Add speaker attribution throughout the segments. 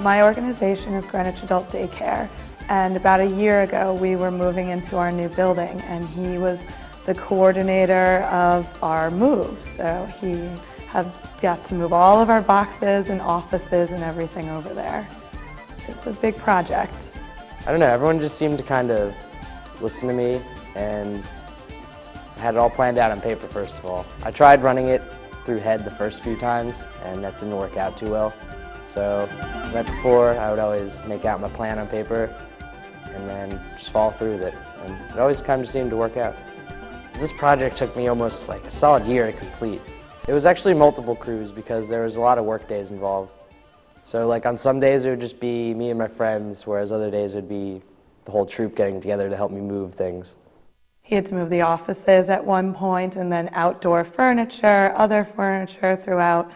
Speaker 1: My organization is Greenwich Adult Daycare, and about a year ago we were moving into our new building, and he was the coordinator of our move. So he got to move all of our boxes and offices and everything over there. It was a big project.
Speaker 2: I don't know, everyone just seemed to kind of listen to me, and I had it all planned out on paper first of all. I tried running it through head the first few times, and that didn't work out too well. So right before, I would always make out my plan on paper and then just follow through with it. And it always kind of seemed to work out. This project took me almost like a solid year to complete. It was actually multiple crews because there was a lot of work days involved. So like on some days it would just be me and my friends, whereas other days it would be the whole troop getting together to help me move things.
Speaker 1: He had to move the offices at one point, and then outdoor furniture, other furniture throughout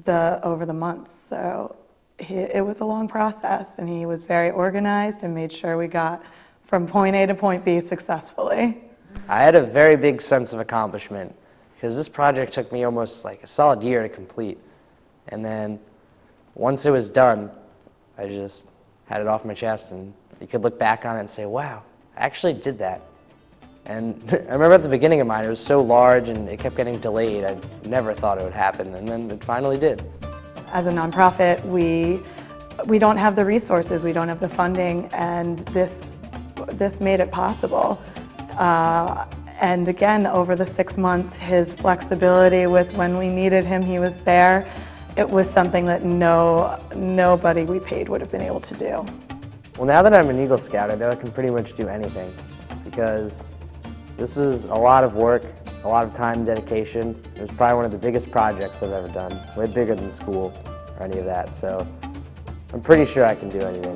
Speaker 1: over the months. So it was a long process, and he was very organized and made sure we got from point A to point B successfully.
Speaker 2: I had a very big sense of accomplishment because this project took me almost like a solid year to complete. And then once it was done, I just had it off my chest, and you could look back on it and say, wow, I actually did that. And I remember at the beginning of mine, it was so large and it kept getting delayed. I never thought it would happen, and then it finally did.
Speaker 1: As a nonprofit, we don't have the resources, we don't have the funding, and this made it possible. And again, over the 6 months, his flexibility with when we needed him, he was there. It was something that nobody we paid would have been able to do.
Speaker 2: Well, now that I'm an Eagle Scout, I know I can pretty much do anything because this is a lot of work, a lot of time and dedication. It was probably one of the biggest projects I've ever done, way bigger than school or any of that, so I'm pretty sure I can do anything.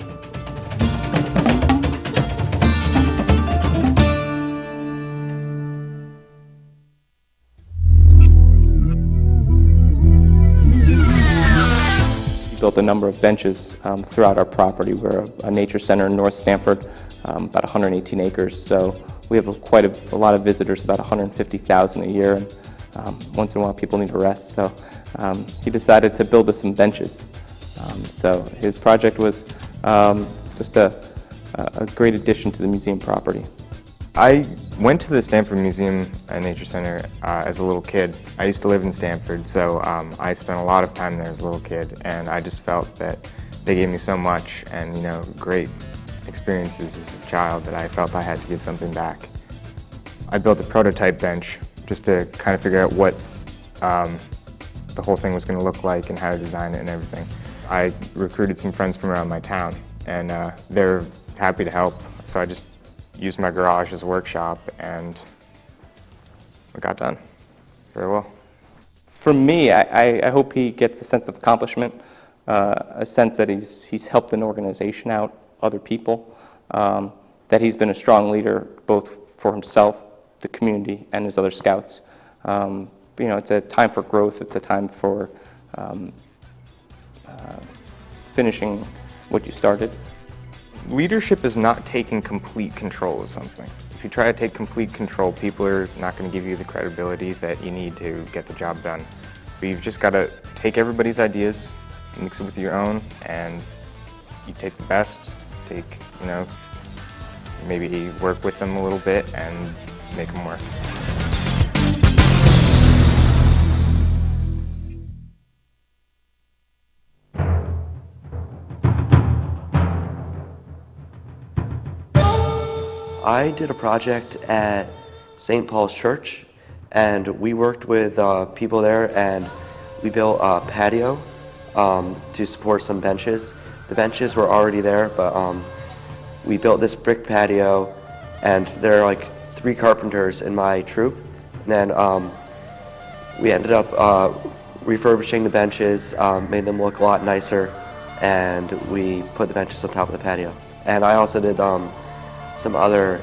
Speaker 3: We built a number of benches throughout our property. We're a nature center in North Stamford, about 118 acres, so we have quite a lot of visitors, about 150,000 a year, and once in a while people need a rest, so he decided to build us some benches. So his project was just a great addition to the museum property.
Speaker 4: I went to the Stamford Museum and Nature Center as a little kid. I used to live in Stamford, so I spent a lot of time there as a little kid, and I just felt that they gave me so much and, you know, great experiences as a child that I felt I had to give something back. I built a prototype bench just to kind of figure out what the whole thing was going to look like and how to design it and everything. I recruited some friends from around my town, and they're happy to help, so I just used my garage as a workshop, and it got done very well.
Speaker 3: For me, I hope he gets a sense of accomplishment, a sense that he's helped an organization out, other people, that he's been a strong leader both for himself, the community, and his other scouts. You know, it's a time for growth, it's a time for finishing what you started.
Speaker 4: Leadership is not taking complete control of something. If you try to take complete control, people are not going to give you the credibility that you need to get the job done. But you've just got to take everybody's ideas, mix it with your own, and you take the best, you know, maybe work with them a little bit and make them work.
Speaker 5: I did a project at St. Paul's Church, and we worked with people there, and we built a patio to support some benches. The benches were already there, but we built this brick patio, and there are like 3 carpenters in my troop. And then we ended up refurbishing the benches, made them look a lot nicer, and we put the benches on top of the patio. And I also did some other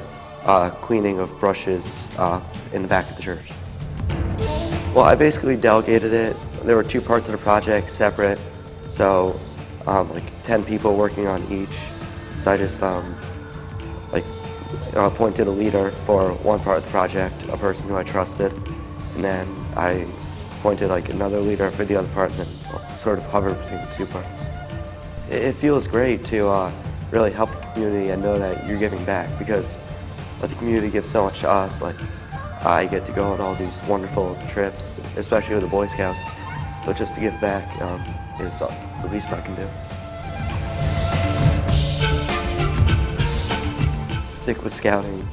Speaker 5: cleaning of brushes in the back of the church. Well, I basically delegated it. There were 2 parts of the project separate, so like 10 people working on each. So I just appointed a leader for one part of the project, a person who I trusted, and then I appointed like another leader for the other part, and then sort of hovered between the 2 parts. it feels great to really help the community and know that you're giving back, because the community gives so much to us. Like, I get to go on all these wonderful trips, especially with the Boy Scouts. So just to give back is the least I can do. Stick with scouting.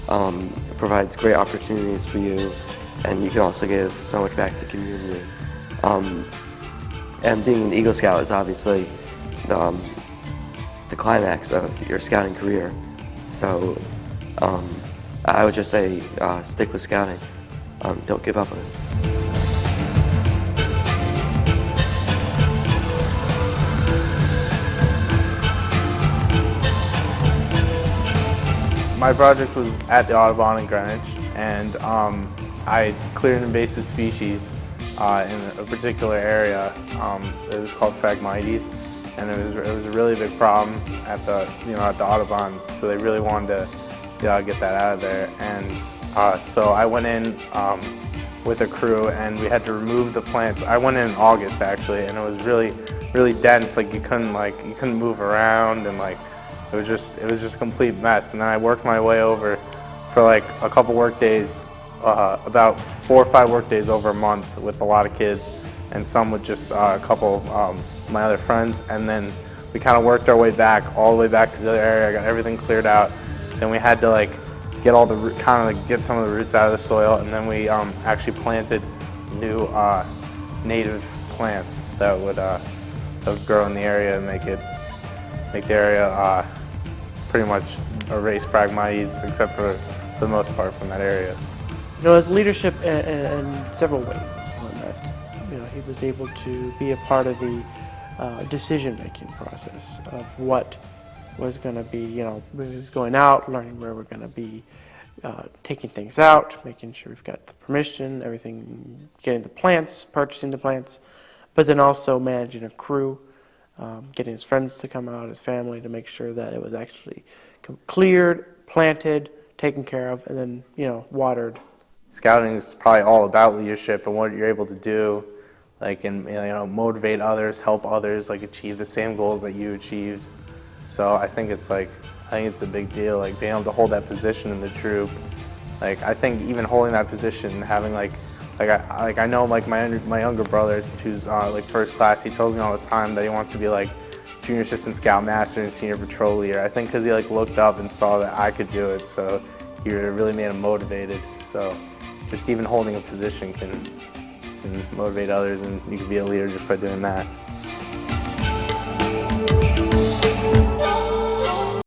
Speaker 5: It provides great opportunities for you, and you can also give so much back to the community. And being an Eagle Scout is obviously the climax of your scouting career. So I would just say stick with scouting. Don't give up on it.
Speaker 6: My project was at the Audubon in Greenwich, and I cleared an invasive species in a particular area. It was called Phragmites, and it was a really big problem at the at the Audubon. So they really wanted to get that out of there, and so I went in with a crew, and we had to remove the plants. I went in August actually, and it was really dense. Like you couldn't move around, and it was just a complete mess. And then I worked my way over for like a couple work days, about 4 or 5 work days over a month with a lot of kids, and some with just a couple of my other friends. And then we kind of worked our way back, all the way back to the other area, got everything cleared out. Then we had to get all the get some of the roots out of the soil, and then we actually planted new native plants that would grow in the area and make the area pretty much erase Phragmites, except for the most part from that area.
Speaker 7: His leadership in several ways is one that he was able to be a part of the decision-making process of what was going to be, we was going out, learning where we're going to be taking things out, making sure we've got the permission, everything, getting the plants, purchasing the plants, but then also managing a crew, getting his friends to come out, his family, to make sure that it was actually cleared, planted, taken care of, and then, watered.
Speaker 6: Scouting is probably all about leadership and what you're able to do, and motivate others, help others, achieve the same goals that you achieved. So I think it's a big deal, being able to hold that position in the troop. I think even holding that position, having I know my younger brother, who's first class, he told me all the time that he wants to be junior assistant scoutmaster and senior patrol leader. I think because he looked up and saw that I could do it, so he really made him motivated. So just even holding a position can motivate others, and you can be a leader just by doing that.